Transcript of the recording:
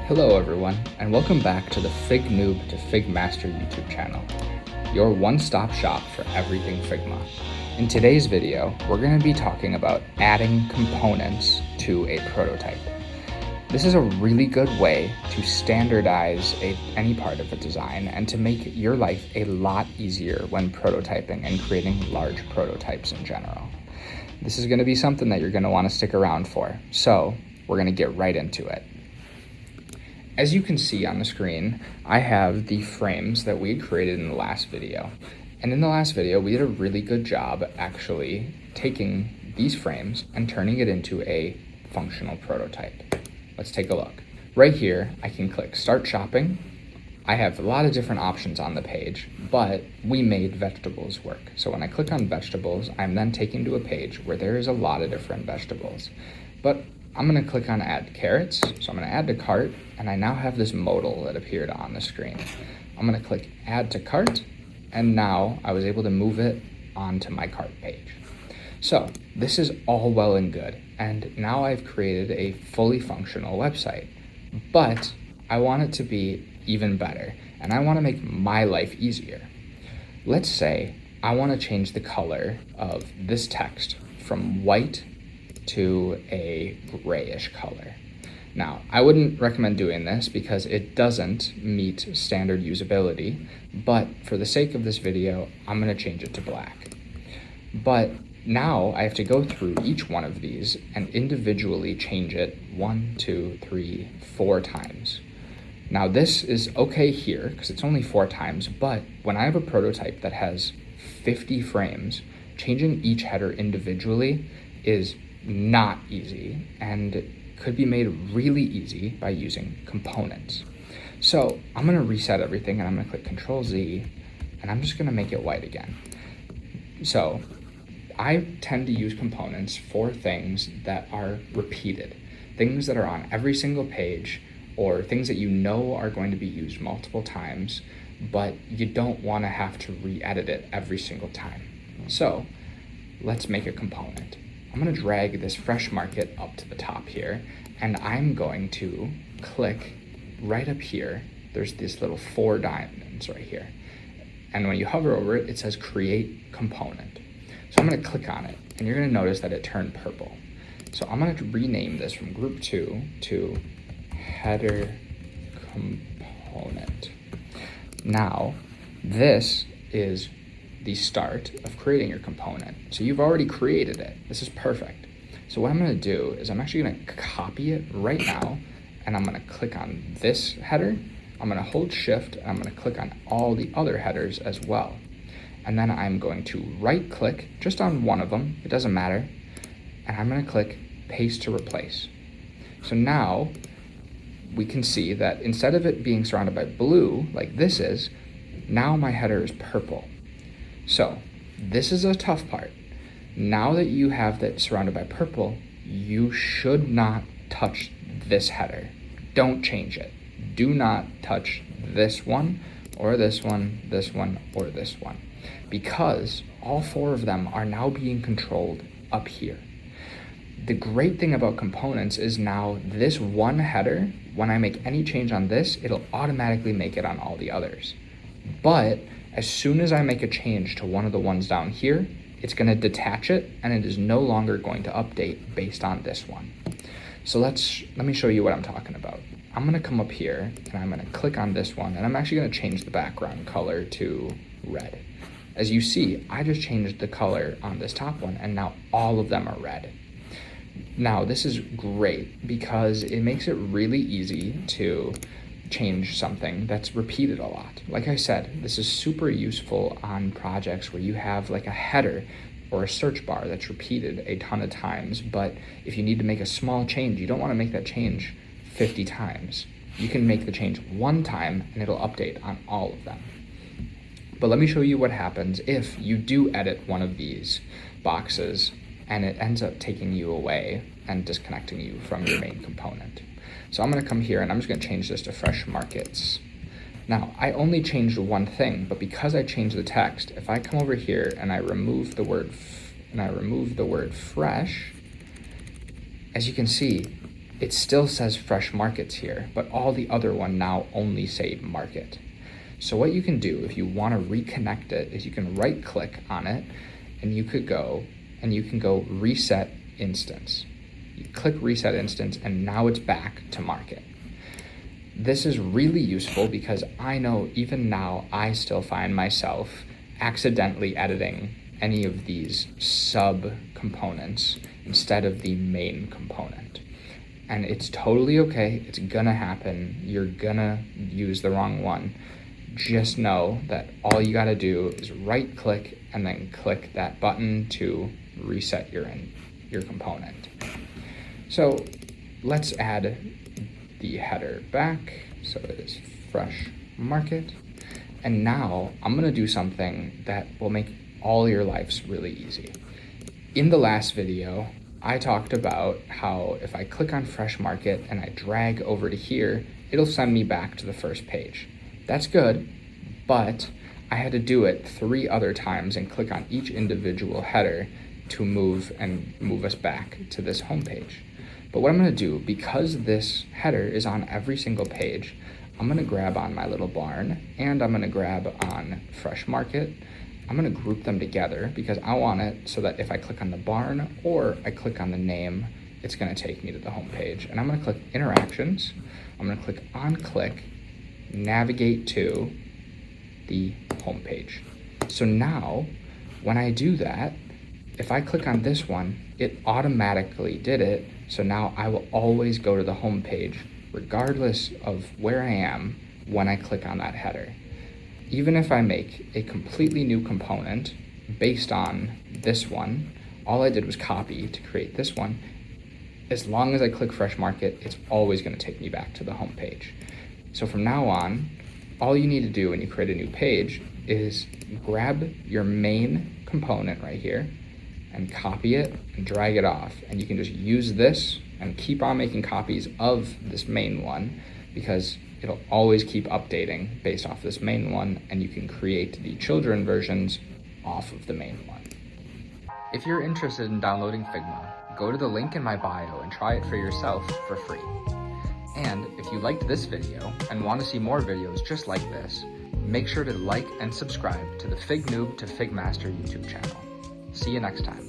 Hello everyone, and welcome back to the Fignoob to Figmaster YouTube channel, your one-stop shop for everything Figma. In today's video, we're going to be talking about adding components to a prototype. This is a really good way to standardize any part of a design and to make your life a lot easier when prototyping and creating large prototypes in general. This is going to be something that you're going to want to stick around for, so we're going to get right into it. As you can see on the screen, I have the frames that we had created in the last video. And in the last video, we did a really good job actually taking these frames and turning it into a functional prototype. Let's take a look. Right here, I can click Start Shopping. I have a lot of different options on the page, but we made vegetables work. So when I click on vegetables, I'm then taken to a page where there is a lot of different vegetables. But I'm going to click on Add Carrots, so I'm going to add to cart, and I now have this modal that appeared on the screen. I'm going to click Add to Cart, and now I was able to move it onto my cart page. So this is all well and good, and now I've created a fully functional website, but I want it to be even better, and I want to make my life easier. Let's say I want to change the color of this text from white to a grayish color. Now, I wouldn't recommend doing this because it doesn't meet standard usability, but for the sake of this video, I'm going to change it to black. But now I have to go through each one of these and individually change it 1, 2, 3, 4 times. Now this is okay here because it's only 4 times, but when I have a prototype that has 50 frames, changing each header individually is not easy and could be made really easy by using components. So I'm going to reset everything and I'm going to click Control Z and I'm just going to make it white again. So I tend to use components for things that are repeated, things that are on every single page or things that you know are going to be used multiple times, but you don't want to have to re-edit it every single time. So let's make a component. I'm going to drag this fresh market up to the top here, and I'm going to click right up here. There's this little 4 diamonds right here. And when you hover over it, it says Create Component. So I'm going to click on it, and you're going to notice that it turned purple. So I'm going to rename this from Group 2 to Header Component. Now, this is the start of creating your component. So you've already created it. This is perfect. So what I'm going to do is I'm actually going to copy it right now, and I'm going to click on this header. I'm going to hold Shift, and I'm going to click on all the other headers as well. And then I'm going to right click just on one of them, it doesn't matter, and I'm going to click Paste to Replace. So now we can see that instead of it being surrounded by blue like this is, now my header is purple. So this is a tough part. Now that you have that surrounded by purple, you should not touch this header. Don't change it. Do not touch this one or this one, this one, or this one, because all 4 of them are now being controlled up here. The great thing about components is now this one header, when I make any change on this, it'll automatically make it on all the others. But as soon as I make a change to one of the ones down here, it's going to detach it and it is no longer going to update based on this one. So let me show you what I'm talking about. I'm going to come up here and I'm going to click on this one, and I'm actually going to change the background color to red. As you see, I just changed the color on this top one and now all of them are red. Now this is great because it makes it really easy to change something that's repeated a lot. Like I said, this is super useful on projects where you have like a header or a search bar that's repeated a ton of times, but if you need to make a small change, you don't want to make that change 50 times. You can make the change 1 time and it'll update on all of them. But let me show you what happens if you do edit one of these boxes and it ends up taking you away and disconnecting you from your main component. So I'm going to come here and I'm just going to change this to fresh markets. Now, I only changed one thing, but because I changed the text, if I come over here and I remove the word fresh, as you can see, it still says fresh markets here, but all the other one now only say market. So what you can do if you want to reconnect it is you can right click on it and you can go reset instance. You click reset instance and now it's back to market. This is really useful because I know even now I still find myself accidentally editing any of these sub components instead of the main component. And it's totally okay, it's gonna happen, you're gonna use the wrong one. Just know that all you gotta do is right click and then click that button to reset your component. So let's add the header back, so it is fresh market. And now I'm gonna do something that will make all your lives really easy. In the last video, I talked about how if I click on fresh market and I drag over to here, it'll send me back to the first page. That's good, but I had to do it 3 other times and click on each individual header to move us back to this home page. But what I'm gonna do, because this header is on every single page, I'm gonna grab on my little barn and I'm gonna grab on fresh market. I'm gonna group them together because I want it so that if I click on the barn or I click on the name, it's gonna take me to the home page. And I'm gonna click interactions. I'm gonna click on click, navigate to the home page. So now when I do that, if I click on this one, it automatically did it. So now I will always go to the home page regardless of where I am when I click on that header. Even if I make a completely new component based on this one, all I did was copy to create this one. As long as I click fresh market, it's always gonna take me back to the home page. So from now on, all you need to do when you create a new page is grab your main component right here and copy it and drag it off. And you can just use this and keep on making copies of this main one because it'll always keep updating based off this main one, and you can create the children versions off of the main one. If you're interested in downloading Figma, go to the link in my bio and try it for yourself for free. And if you liked this video and want to see more videos just like this, make sure to like and subscribe to the Fignoob to Figmaster YouTube channel. See you next time.